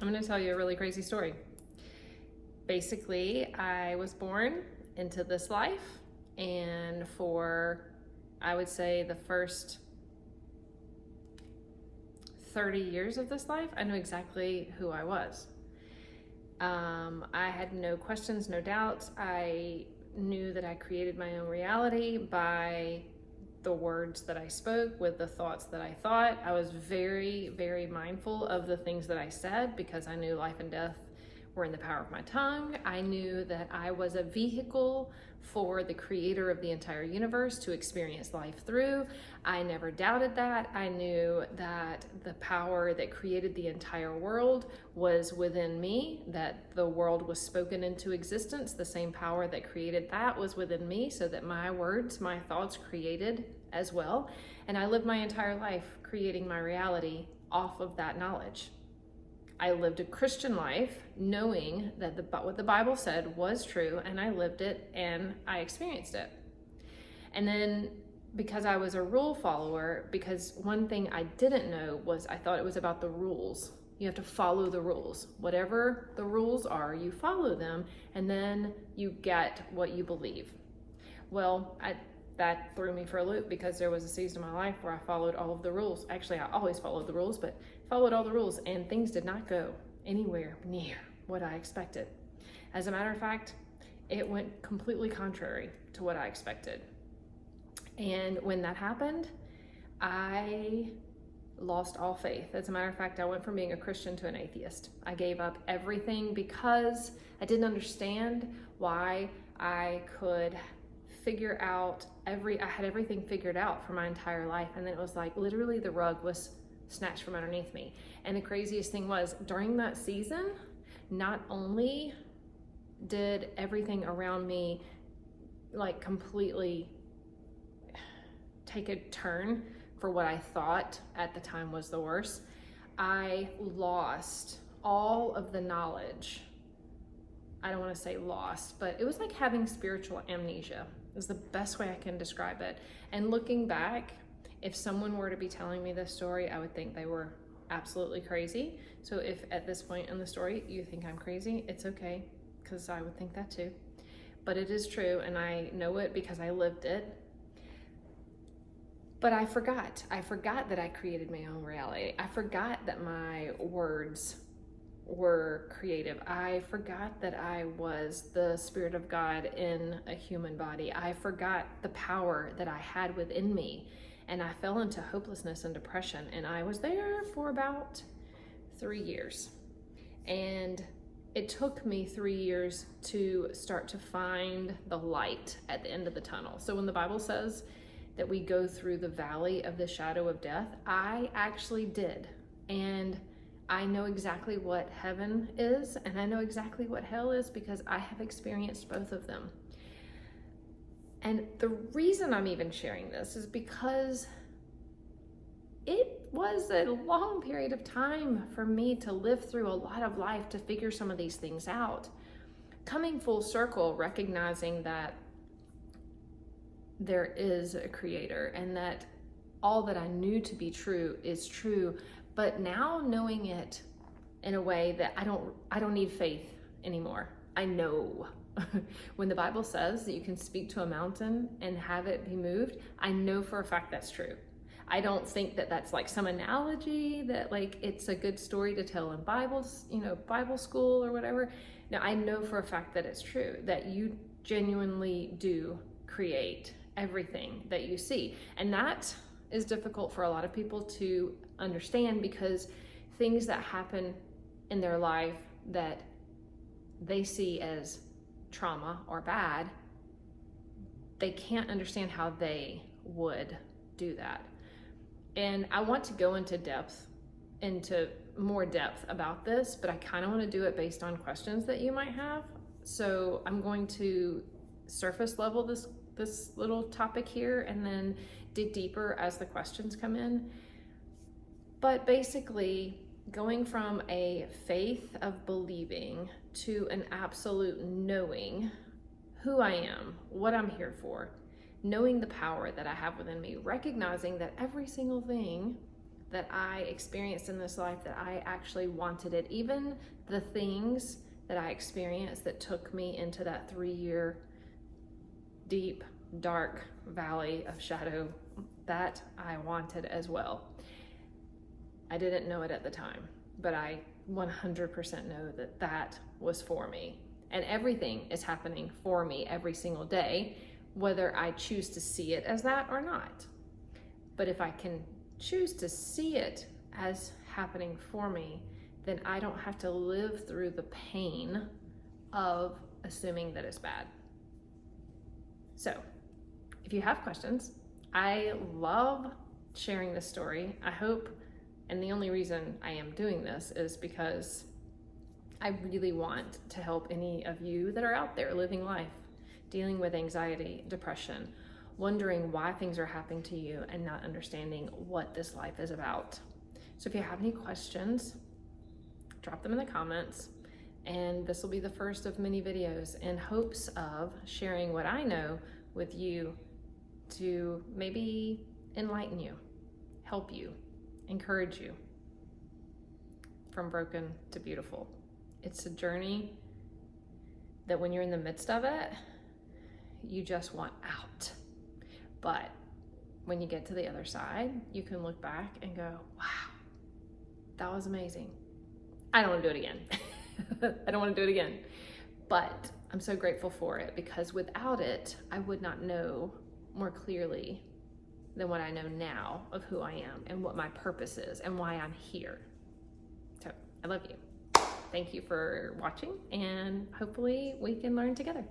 I'm going to tell you a really crazy story. Basically, I was born into this life, and for, I would say, the first 30 years of this life, I knew exactly who I was. I had no questions, no doubts. I knew that I created my own reality by the words that I spoke, with the thoughts that I thought. I was very, very mindful of the things that I said because I knew life and death were in the power of my tongue. I knew that I was a vehicle for the creator of the entire universe to experience life through. I never doubted that. I knew that the power that created the entire world was within me, that the world was spoken into existence. The same power that created that was within me, so that my words, my thoughts created as well. And I lived my entire life creating my reality off of that knowledge. I lived a Christian life knowing that what the Bible said was true, and I lived it and I experienced it. And then because I was a rule follower, because one thing I didn't know was I thought it was about the rules. You have to follow the rules. Whatever the rules are, you follow them, and then you get what you believe. Well, that threw me for a loop because there was a season of my life where I followed all of the rules. Actually, I always followed the rules, but followed all the rules, and things did not go anywhere near what I expected. As a matter of fact, it went completely contrary to what I expected. And when that happened, I lost all faith. As a matter of fact, I went from being a Christian to an atheist. I gave up everything because I didn't understand why I could figure out I had everything figured out for my entire life, and then it was like literally the rug was snatched from underneath me. And the craziest thing was, during that season, not only did everything around me like completely take a turn for what I thought at the time was the worst, I lost all of the knowledge. I don't want to say lost, but it was like having spiritual amnesia is the best way I can describe it. And looking back, if someone were to be telling me this story, I would think they were absolutely crazy. So if at this point in the story you think I'm crazy, it's okay, because I would think that too. But it is true, and I know it because I lived it. But I forgot that I created my own reality. I forgot that my words were creative. I forgot that I was the Spirit of God in a human body. I forgot the power that I had within me, and I fell into hopelessness and depression, and I was there for about 3 years. And it took me 3 years to start to find the light at the end of the tunnel. So when the Bible says that we go through the valley of the shadow of death, I actually did. And I know exactly what heaven is, and I know exactly what hell is because I have experienced both of them. And the reason I'm even sharing this is because it was a long period of time for me to live through a lot of life to figure some of these things out. Coming full circle, recognizing that there is a creator and that all that I knew to be true is true, but now knowing it in a way that I don't need faith anymore. I know. When the Bible says that you can speak to a mountain and have it be moved, I know for a fact that's true. I don't think that that's like some analogy that like it's a good story to tell in Bible school or whatever. No, I know for a fact that it's true, that you genuinely do create everything that you see. And that is difficult for a lot of people to understand, because things that happen in their life that they see as trauma or bad, they can't understand how they would do that. And I want to go into more depth about this, but I kind of want to do it based on questions that you might have. So I'm going to surface level this little topic here and then dig deeper as the questions come in. But basically, going from a faith of believing to an absolute knowing who I am, what I'm here for, knowing the power that I have within me, recognizing that every single thing that I experienced in this life that I actually wanted it. Even the things that I experienced that took me into that 3-year deep, dark valley of shadow, that I wanted as well. I didn't know it at the time, but I 100% know that that was for me. And everything is happening for me every single day, whether I choose to see it as that or not. But if I can choose to see it as happening for me, then I don't have to live through the pain of assuming that it's bad. So, if you have questions, I love sharing this story. I hope, and the only reason I am doing this is because I really want to help any of you that are out there living life, dealing with anxiety, depression, wondering why things are happening to you and not understanding what this life is about. So if you have any questions, drop them in the comments, and this will be the first of many videos in hopes of sharing what I know with you to maybe enlighten you, help you, encourage you from broken to beautiful. It's a journey that when you're in the midst of it, you just want out. But when you get to the other side, you can look back and go, wow, that was amazing. I don't want to do it again. I don't want to do it again. But I'm so grateful for it, because without it, I would not know more clearly than what I know now of who I am and what my purpose is and why I'm here. So I love you. Thank you for watching, and hopefully we can learn together.